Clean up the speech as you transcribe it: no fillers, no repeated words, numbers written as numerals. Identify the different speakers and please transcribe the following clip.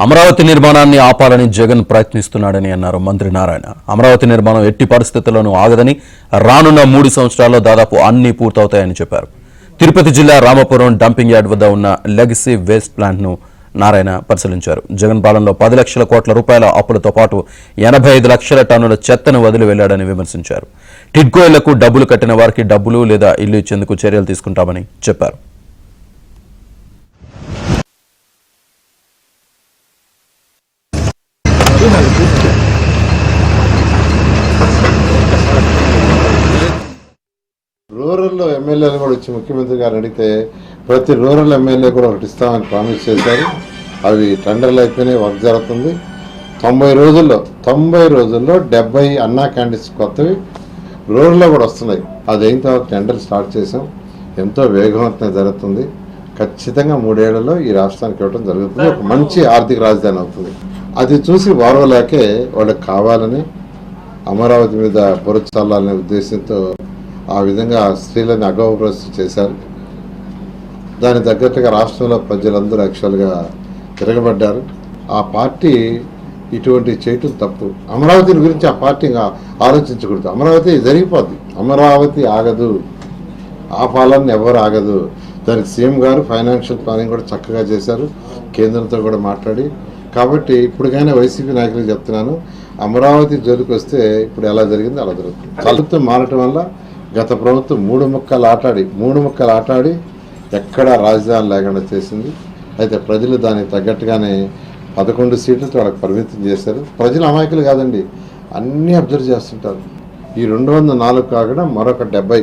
Speaker 1: అమరావతి నిర్మాణాన్ని ఆపాలని జగన్ ప్రయత్నిస్తున్నాడని అన్నారు మంత్రి నారాయణ. అమరావతి నిర్మాణం ఎట్టి పరిస్థితుల్లోనూ ఆగదని, రానున్న 3 సంవత్సరాల్లో దాదాపు అన్ని పూర్తవుతాయని చెప్పారు. తిరుపతి జిల్లా రామపురం డంపింగ్ యార్డ్ వద్ద ఉన్న లెగసీ వేస్ట్ ప్లాంట్ను నారాయణ పరిశీలించారు. జగన్ పాలనలో 10 లక్షల కోట్ల రూపాయల అప్పులతో పాటు 85 లక్షల టన్నుల చెత్తను వదిలి వెళ్లాడని విమర్శించారు. టిడ్కో ఇళ్లకు డబ్బులు కట్టిన వారికి డబ్బులు లేదా ఇల్లు ఇచ్చేందుకు చర్యలు తీసుకుంటామని చెప్పారు.
Speaker 2: రూరల్లో ఎమ్మెల్యేలు కూడా వచ్చి ముఖ్యమంత్రి గారు అడిగితే ప్రతి రూరల్ ఎమ్మెల్యే కూడా ఒకటి ఇస్తామని ప్రామిస్ చేశారు. అవి టెండర్లు అయిపోయినాయి, వర్క్ జరుగుతుంది. 90 రోజుల్లో 70 అన్నా క్యాంటీన్స్ కొత్తవి రూరల్లో కూడా వస్తున్నాయి. అది అయిన తర్వాత టెండర్ స్టార్ట్ చేసాం. ఎంతో వేగవంతంగా జరుగుతుంది. ఖచ్చితంగా 3 ఏళ్లలో ఈ రాష్ట్రానికి ఇవ్వడం జరుగుతుంది. ఒక మంచి ఆర్థిక రాజధాని అవుతుంది. అది చూసి వారవలేకే వాళ్ళకి కావాలని అమరావతి మీద బురద చల్లాలనే ఉద్దేశంతో ఆ విధంగా స్త్రీలని అగౌరవపరిచి చేశారు. దానికి తగ్గట్టుగా రాష్ట్రంలో ప్రజలందరూ యాక్చువల్గా తిరగబడ్డారు. ఆ పార్టీ ఇటువంటి చేయటం తప్పు. అమరావతి గురించి ఆ పార్టీ ఆలోచించకూడదు. అమరావతి జరిగిపోద్ది. అమరావతి ఆగదు. ఆ పాలన ఎవరు ఆగదు. దానికి సీఎం గారు ఫైనాన్షియల్ ప్లానింగ్ కూడా చక్కగా చేశారు, కేంద్రంతో కూడా మాట్లాడి. కాబట్టి ఇప్పుడుగానే వైసీపీ నాయకులకు చెప్తున్నాను, అమరావతి జోలికి వస్తే ఇప్పుడు ఎలా జరిగిందో అలా జరుగుతుంది. ప్రభుత్వం మారటం వల్ల గత ప్రభుత్వం 3 ముక్కలు ఆటాడి ఎక్కడా రాజధాని లేకుండా చేసింది. అయితే ప్రజలు దానికి తగ్గట్టుగానే 11 సీట్లతో వాళ్ళకి పరిమితం చేశారు. ప్రజలు అమాయకులు కాదండి, అన్నీ అబ్జర్వ్ చేస్తుంటారు. ఈ 204 కాకుండా మరొక 70